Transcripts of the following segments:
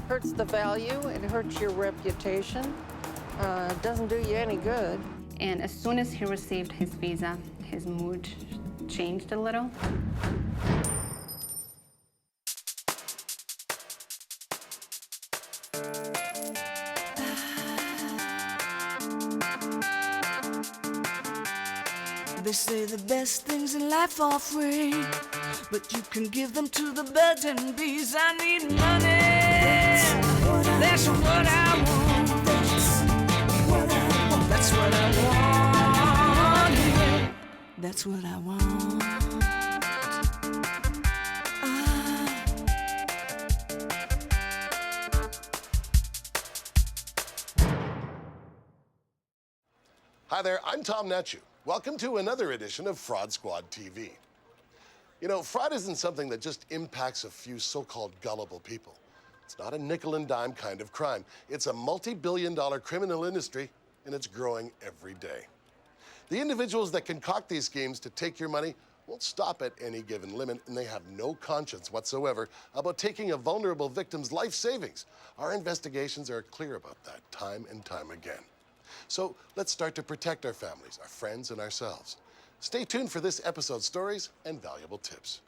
Hurts the value, it hurts your reputation. It doesn't do you any good. And as soon as he received his visa, his mood changed a little. They say the best things in life are free, but you can give them to the birds and bees. I need money. That's what I want. That's what I want. Yeah. That's what I want. Hi there, I'm Tom Netchu. Welcome to another edition of Fraud Squad TV. You know, fraud isn't something that just impacts a few so-called gullible people. It's not a nickel and dime kind of crime. It's a multi-billion-dollar criminal industry, and it's growing every day. The individuals that concoct these schemes to take your money won't stop at any given limit, and they have no conscience whatsoever about taking a vulnerable victim's life savings. Our investigations are clear about that time and time again. So let's start to protect our families, our friends, and ourselves. Stay tuned for this episode's stories and valuable tips.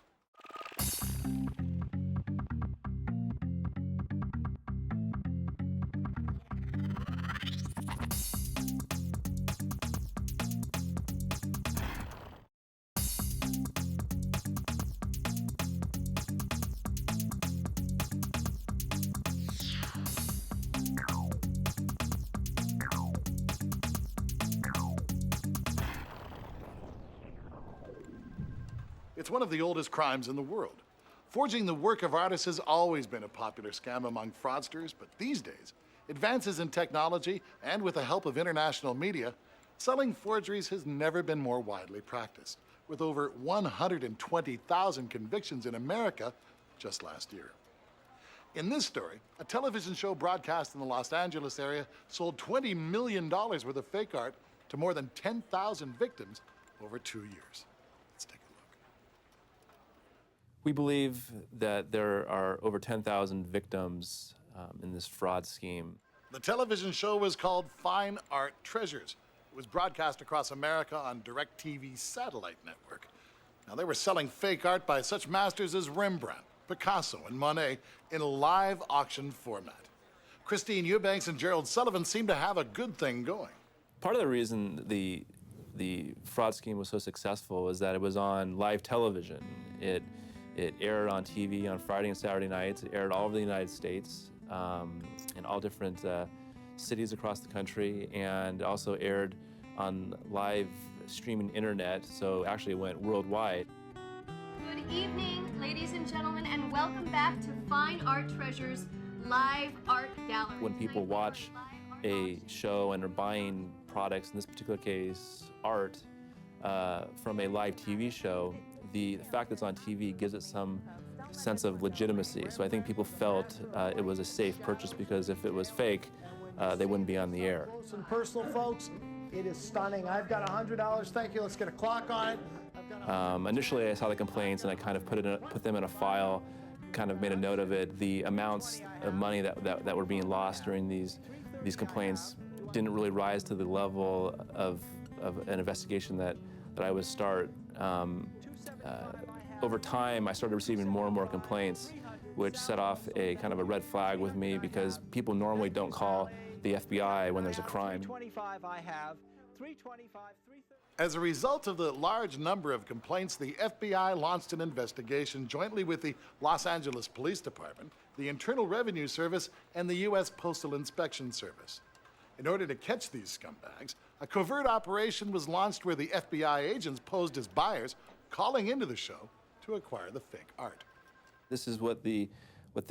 It's one of the oldest crimes in the world. Forging the work of artists has always been a popular scam among fraudsters, but these days, advances in technology and with the help of international media, selling forgeries has never been more widely practiced, with over 120,000 convictions in America just last year. In this story, a television show broadcast in the Los Angeles area sold $20 million worth of fake art to more than 10,000 victims over 2 years. Let's take a look. We believe that there are over 10,000 victims in this fraud scheme. The television show was called Fine Art Treasures. It was broadcast across America on DirecTV's satellite network. Now, they were selling fake art by such masters as Rembrandt, Picasso, and Monet in a live auction format. Christine Eubanks and Gerald Sullivan seem to have a good thing going. Part of the reason the fraud scheme was so successful is that it was on live television. It aired on TV on Friday and Saturday nights. It aired all over the United States in all different cities across the country, and also aired on live streaming internet, so actually it went worldwide. Good evening, ladies and gentlemen, and welcome back to Fine Art Treasures Live Art Gallery. When people watch a show and are buying products, in this particular case, art, from a live TV show, the fact that it's on TV gives it some sense of legitimacy. So I think people felt it was a safe purchase, because if it was fake, they wouldn't be on the air. Close and personal, folks. It is stunning. I've got $100. Thank you. Let's get a clock on it. Initially, I saw the complaints and I kind of put them in a file, kind of made a note of it. The amounts of money that were being lost during these complaints didn't really rise to the level of an investigation that I would start. Over time, I started receiving more and more complaints, which set off a kind of a red flag with me, because people normally don't call the FBI when there's a crime. 325 I have. 325, 330. As a result of the large number of complaints, the FBI launched an investigation jointly with the Los Angeles Police Department, the Internal Revenue Service, and the U.S. Postal Inspection Service. In order to catch these scumbags, a covert operation was launched where the FBI agents posed as buyers, calling into the show to acquire the fake art. This is what the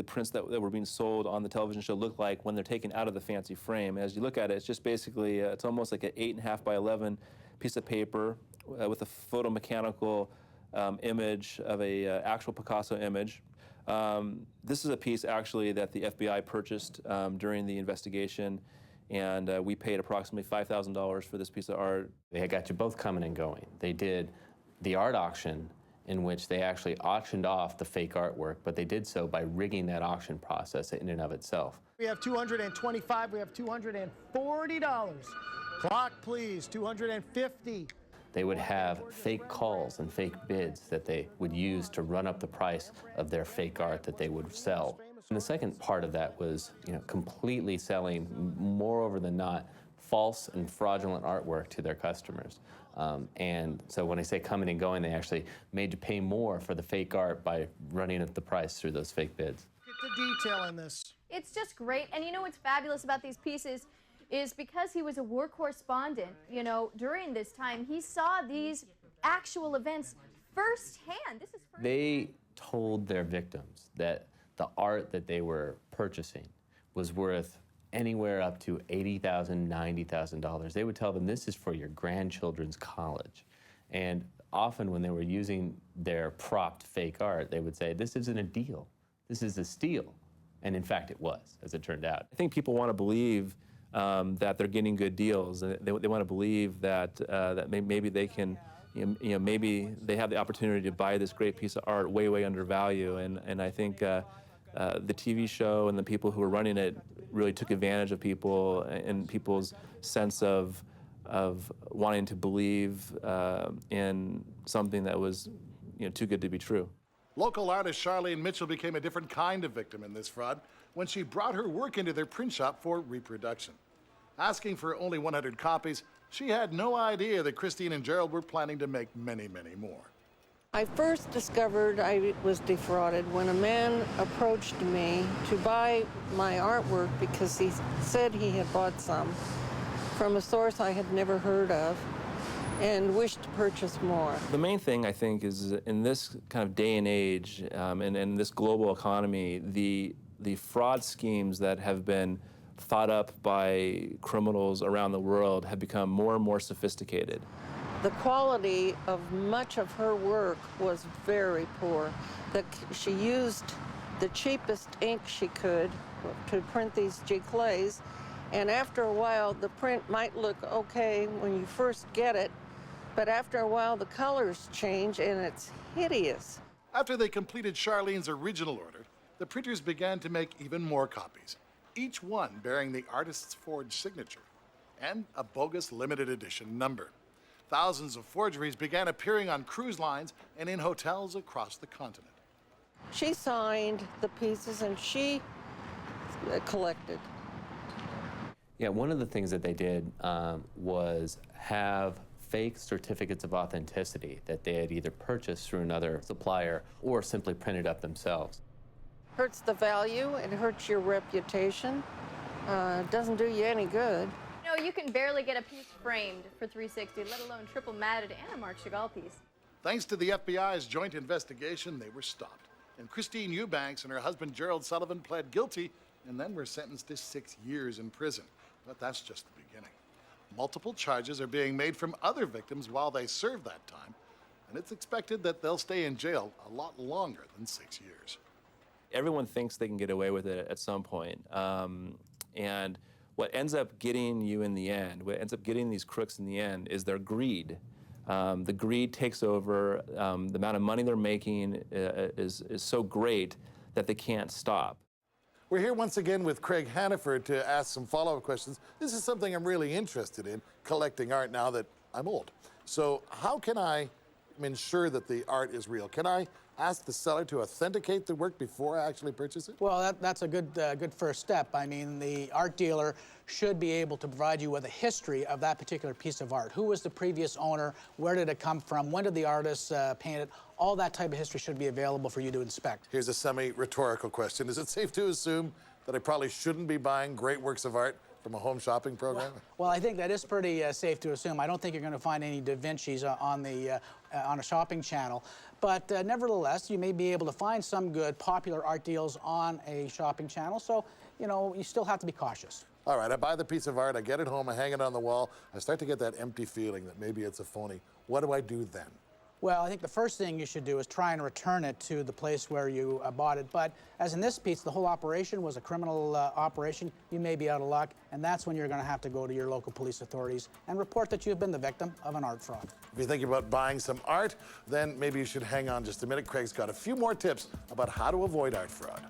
prints that were being sold on the television show look like when they're taken out of the fancy frame. As you look at it, it's just basically, it's almost like an 8.5 by 11 piece of paper with a photomechanical image of a actual Picasso image. This is a piece actually that the FBI purchased during the investigation, and we paid approximately $5,000 for this piece of art. They got you both coming and going. They did the art auction, in which they actually auctioned off the fake artwork, but they did so by rigging that auction process in and of itself. We have $225, we have $240. Clock, please, $250. They would have fake calls and fake bids that they would use to run up the price of their fake art that they would sell. And the second part of that was, completely selling, more over than not, false and fraudulent artwork to their customers. And so when I say coming and going, they actually made you pay more for the fake art by running up the price through those fake bids. Get the detail in this. It's just great. And you know what's fabulous about these pieces is because he was a war correspondent, during this time, he saw these actual events firsthand. This is firsthand. They told their victims that the art that they were purchasing was worth anywhere up to $80,000, $90,000. They would tell them, this is for your grandchildren's college. And often when they were using their propped fake art, they would say, this isn't a deal, this is a steal. And in fact, it was, as it turned out. I think people want to believe that they're getting good deals. They want to believe that maybe they can, maybe they have the opportunity to buy this great piece of art way, way under value. And I think the TV show and the people who were running it really took advantage of people and people's sense of wanting to believe in something that was, too good to be true. Local artist Charlene Mitchell became a different kind of victim in this fraud when she brought her work into their print shop for reproduction. Asking for only 100 copies, she had no idea that Christine and Gerald were planning to make many, many more. I first discovered I was defrauded when a man approached me to buy my artwork because he said he had bought some from a source I had never heard of and wished to purchase more. The main thing, I think, is in this kind of day and age and in this global economy, the fraud schemes that have been thought up by criminals around the world have become more and more sophisticated. The quality of much of her work was very poor. She used the cheapest ink she could to print these giclées, and after a while the print might look okay when you first get it, but after a while the colors change and it's hideous. After they completed Charlene's original order, the printers began to make even more copies, each one bearing the artist's forged signature and a bogus limited edition number. Thousands of forgeries began appearing on cruise lines and in hotels across the continent. She signed the pieces and she collected. Yeah, one of the things that they did was have fake certificates of authenticity that they had either purchased through another supplier or simply printed up themselves. Hurts the value, it hurts your reputation, doesn't do you any good. You can barely get a piece framed for $360, let alone triple matted and a Marc Chagall piece. Thanks to the FBI's joint investigation, they were stopped. And Christine Eubanks and her husband Gerald Sullivan pled guilty and then were sentenced to 6 years in prison. But that's just the beginning. Multiple charges are being made from other victims while they serve that time, and it's expected that they'll stay in jail a lot longer than 6 years. Everyone thinks they can get away with it at some point. And what ends up getting you in the end, what ends up getting these crooks in the end is their greed. The greed takes over. The amount of money they're making is so great that they can't stop. We're here once again with Craig Hannaford to ask some follow-up questions. This is something I'm really interested in, collecting art now that I'm old. So how can I ensure that the art is real? Can I ask the seller to authenticate the work before I actually purchase it? Well, that's a good first step. I mean, the art dealer should be able to provide you with a history of that particular piece of art. Who was the previous owner? Where did it come from? When did the artist paint it? All that type of history should be available for you to inspect. Here's a semi-rhetorical question. Is it safe to assume that I probably shouldn't be buying great works of art from a home shopping program? Well, I think that is pretty safe to assume. I don't think you're going to find any Da Vinci's on a shopping channel. But nevertheless, you may be able to find some good popular art deals on a shopping channel. So, you still have to be cautious. All right, I buy the piece of art, I get it home, I hang it on the wall. I start to get that empty feeling that maybe it's a phony. What do I do then? Well, I think the first thing you should do is try and return it to the place where you bought it. But as in this piece, the whole operation was a criminal operation. You may be out of luck, and that's when you're going to have to go to your local police authorities and report that you've been the victim of an art fraud. If you're thinking about buying some art, then maybe you should hang on just a minute. Craig's got a few more tips about how to avoid art fraud.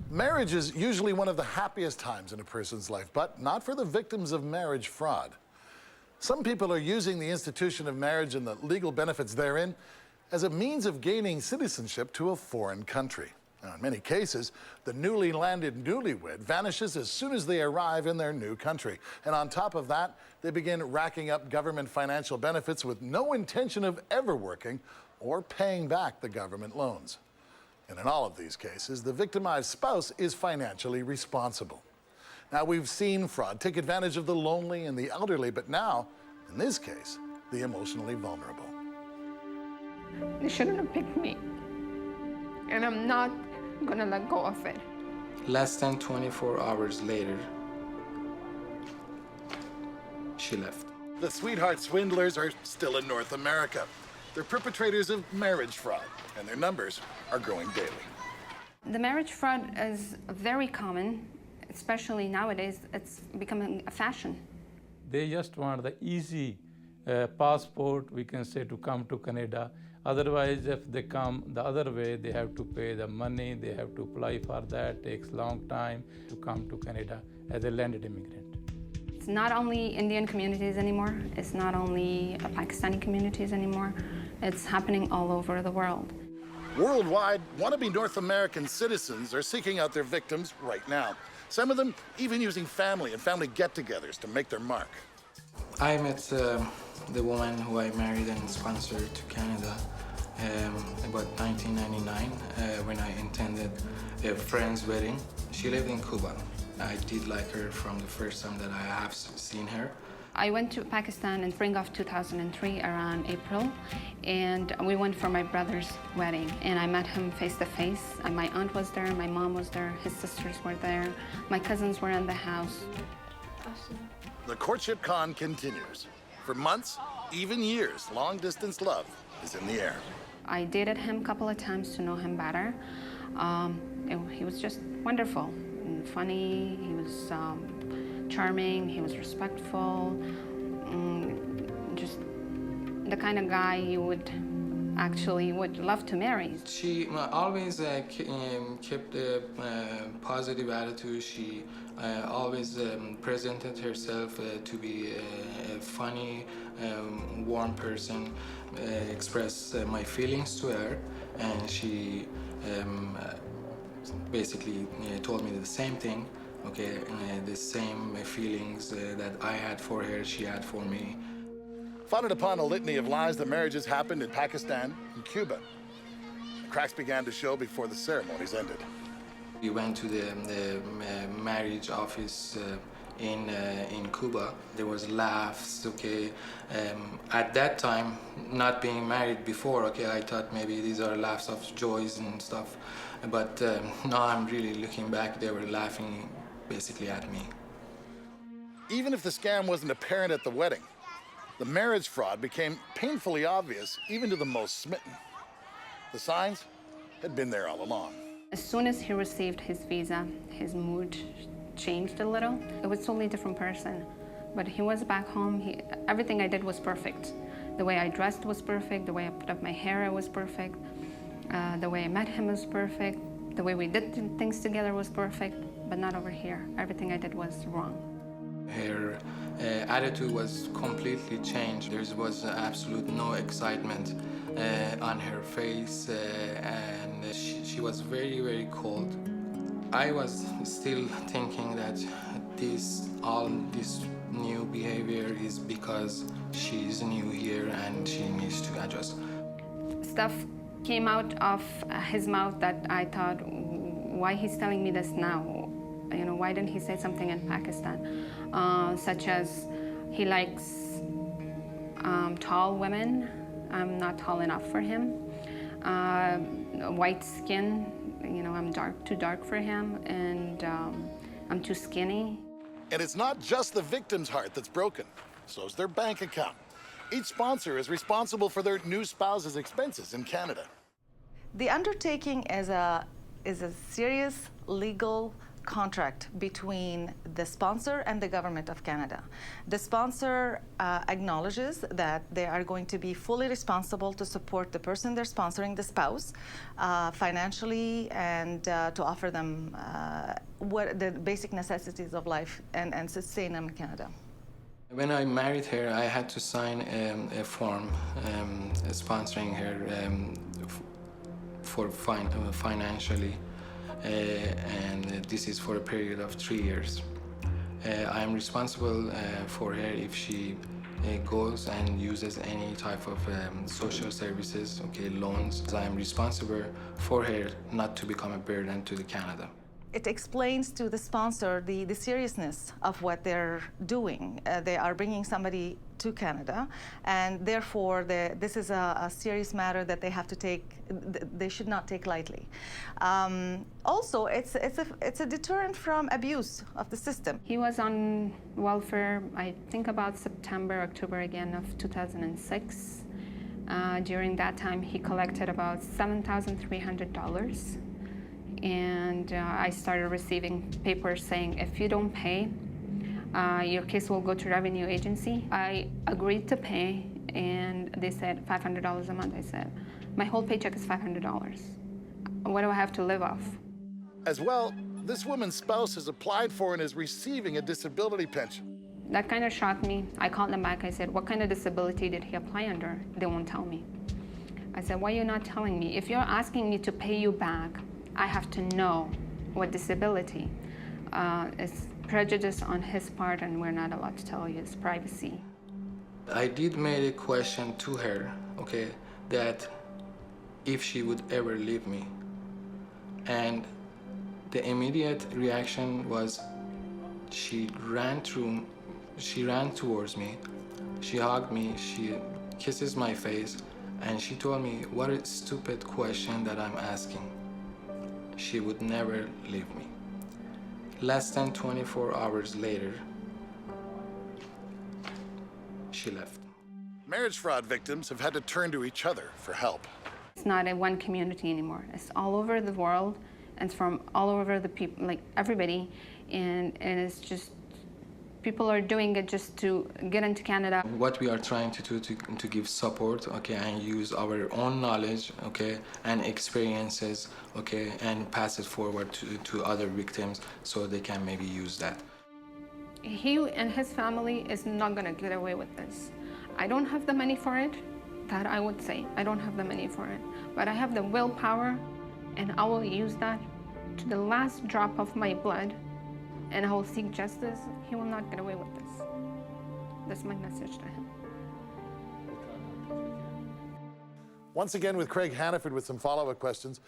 Marriage is usually one of the happiest times in a person's life, but not for the victims of marriage fraud. Some people are using the institution of marriage and the legal benefits therein as a means of gaining citizenship to a foreign country. Now, in many cases, the newly landed newlywed vanishes as soon as they arrive in their new country. And on top of that, they begin racking up government financial benefits with no intention of ever working or paying back the government loans. And in all of these cases, the victimized spouse is financially responsible. Now, we've seen fraud take advantage of the lonely and the elderly, but now, in this case, the emotionally vulnerable. They shouldn't have picked me, and I'm not gonna let go of it. Less than 24 hours later, she left. The sweetheart swindlers are still in North America. They're perpetrators of marriage fraud, and their numbers are growing daily. The marriage fraud is very common, especially nowadays. It's becoming a fashion. They just want the easy passport, we can say, to come to Canada. Otherwise, if they come the other way, they have to pay the money, they have to apply for that. It takes a long time to come to Canada as a landed immigrant. It's not only Indian communities anymore. It's not only Pakistani communities anymore. It's happening all over the world. Worldwide, wannabe North American citizens are seeking out their victims right now. Some of them even using family and family get-togethers to make their mark. I met the woman who I married and sponsored to Canada about 1999 when I attended a friend's wedding. She lived in Cuba. I did like her from the first time that I have seen her. I went to Pakistan in spring of 2003, around April, and we went for my brother's wedding, and I met him face to face. My aunt was there, my mom was there, his sisters were there, my cousins were in the house. The courtship con continues. For months, even years, long-distance love is in the air. I dated him a couple of times to know him better. He was just wonderful and funny. He was charming, he was respectful, just the kind of guy you would love to marry. She always kept a positive attitude. She always presented herself to be a funny, warm person, expressed my feelings to her, and she basically told me the same thing. Okay, the same feelings that I had for her, she had for me. Founded upon a litany of lies, the marriages happened in Pakistan and Cuba. The cracks began to show before the ceremonies ended. We went to the marriage office in Cuba. There was laughs, okay. At that time, not being married before, okay, I thought maybe these are laughs of joys and stuff. But now I'm really looking back, they were laughing basically at me. Even if the scam wasn't apparent at the wedding, the marriage fraud became painfully obvious even to the most smitten. The signs had been there all along. As soon as he received his visa, his mood changed a little. It was a totally different person. But he was back home, everything I did was perfect. The way I dressed was perfect, the way I put up my hair was perfect, the way I met him was perfect, the way we did things together was perfect. But not over here. Everything I did was wrong. Her attitude was completely changed. There was absolute no excitement on her face, and she was very, very cold. I was still thinking that all this new behavior is because she's new here and she needs to adjust. Stuff came out of his mouth that I thought, why he's telling me this now? You know, why didn't he say something in Pakistan? Such as he likes tall women. I'm not tall enough for him. White skin, you know, I'm too dark for him, and I'm too skinny. And it's not just the victim's heart that's broken, so's their bank account. Each sponsor is responsible for their new spouse's expenses in Canada. The undertaking is a serious legal contract between the sponsor and the government of Canada. The sponsor acknowledges that they are going to be fully responsible to support the person they're sponsoring, the spouse, financially, and to offer them what the basic necessities of life and sustain them in Canada. When I married her, I had to sign a form sponsoring her for financially. And this is for a period of 3 years. I am responsible for her if she goes and uses any type of social services, loans. I am responsible for her not to become a burden to Canada. It explains to the sponsor the seriousness of what they're doing. They are bringing somebody to Canada, and therefore this is a serious matter that they have to take. They should not take lightly. Also, it's a deterrent from abuse of the system. He was on welfare, I think about September, October again of 2006. During that time, he collected about $7,300. And I started receiving papers saying, if you don't pay, your case will go to revenue agency. I agreed to pay, and they said $500 a month. I said, my whole paycheck is $500. What do I have to live off? As well, this woman's spouse has applied for and is receiving a disability pension. That kind of shocked me. I called them back. I said, what kind of disability did he apply under? They won't tell me. I said, why are you not telling me? If you're asking me to pay you back, I have to know what disability. It's prejudice on his part, and we're not allowed to tell you. It's privacy. I did make a question to her, that if she would ever leave me. And the immediate reaction was she ran towards me, she hugged me, she kisses my face, and she told me, what a stupid question that I'm asking. She would never leave me. Less than 24 hours later, she left. Marriage fraud victims have had to turn to each other for help. It's not in one community anymore. It's all over the world, and it's from all over the people, like everybody, and it's just, people are doing it just to get into Canada. What we are trying to do to give support, and use our own knowledge, and experiences, and pass it forward to other victims so they can maybe use that. He and his family is not gonna get away with this. I don't have the money for it, that I would say. I don't have the money for it, but I have the willpower, and I will use that to the last drop of my blood, and I will seek justice. He will not get away with this. That's my message to him. Once again with Craig Hannaford with some follow-up questions.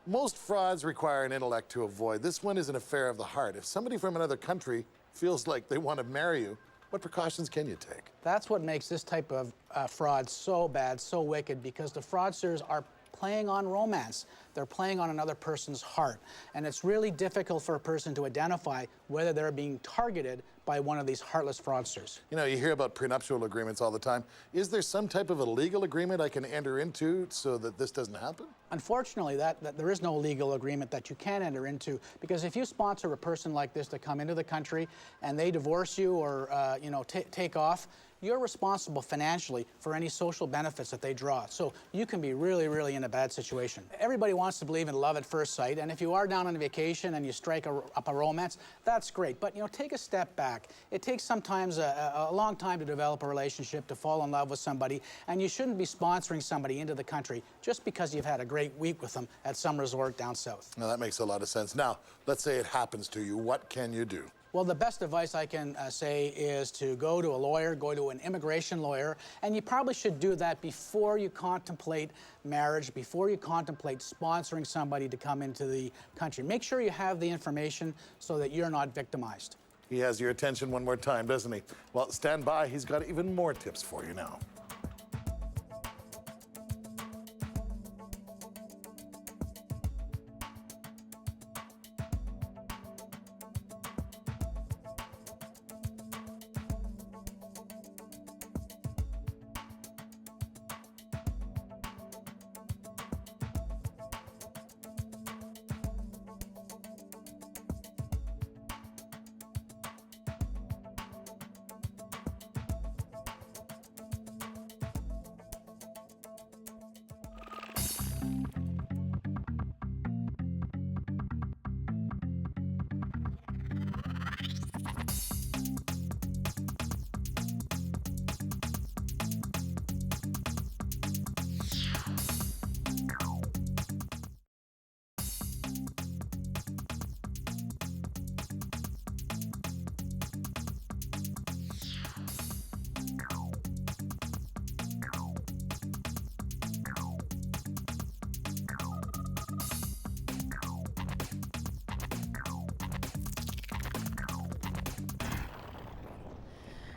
Most frauds require an intellect to avoid. This one is an affair of the heart. If somebody from another country feels like they want to marry you, what precautions can you take? That's what makes this type of fraud so bad, so wicked, because the fraudsters are playing on romance. They're playing on another person's heart. And it's really difficult for a person to identify whether they're being targeted by one of these heartless fraudsters. You know, you hear about prenuptial agreements all the time. Is there some type of a legal agreement I can enter into so that this doesn't happen? Unfortunately, that there is no legal agreement that you can enter into, because if you sponsor a person like this to come into the country and they divorce you or take off, you're responsible financially for any social benefits that they draw. So you can be really, really in a bad situation. Everybody wants to believe in love at first sight, and if you are down on vacation and you strike up a romance, that's great. But, you know, take a step back. It takes sometimes a long time to develop a relationship, to fall in love with somebody, and you shouldn't be sponsoring somebody into the country just because you've had a great week with them at some resort down south. Now, that makes a lot of sense. Now, let's say it happens to you. What can you do? Well, the best advice I can say is to go to a lawyer, go to an immigration lawyer, and you probably should do that before you contemplate marriage, before you contemplate sponsoring somebody to come into the country. Make sure you have the information so that you're not victimized. He has your attention one more time, doesn't he? Well, stand by. He's got even more tips for you now.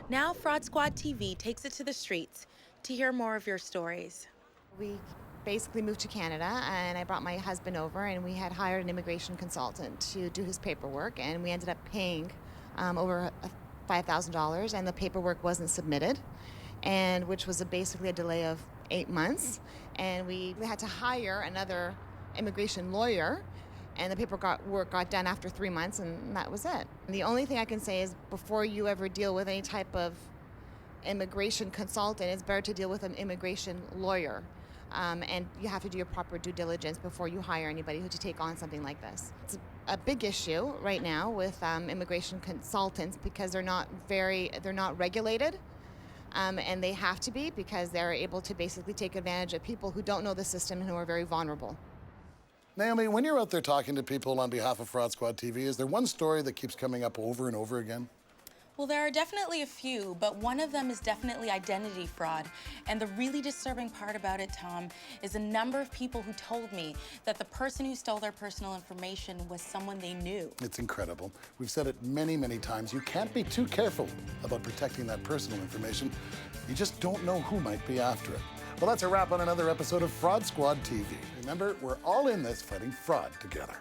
Now Fraud Squad TV takes it to the streets to hear more of your stories. We basically moved to Canada, and I brought my husband over, and we had hired an immigration consultant to do his paperwork, and we ended up paying over $5,000, and the paperwork wasn't submitted, and which was basically a delay of 8 months, and we had to hire another immigration lawyer, and the paperwork got done after 3 months, and that was it. And the only thing I can say is before you ever deal with any type of immigration consultant, it's better to deal with an immigration lawyer. And you have to do your proper due diligence before you hire anybody to take on something like this. It's a big issue right now with immigration consultants because they're not regulated. And they have to be because they're able to basically take advantage of people who don't know the system and who are very vulnerable. Naomi, when you're out there talking to people on behalf of Fraud Squad TV, is there one story that keeps coming up over and over again? Well, there are definitely a few, but one of them is definitely identity fraud. And the really disturbing part about it, Tom, is a number of people who told me that the person who stole their personal information was someone they knew. It's incredible. We've said it many, many times. You can't be too careful about protecting that personal information. You just don't know who might be after it. Well, that's a wrap on another episode of Fraud Squad TV. Remember, we're all in this fighting fraud together.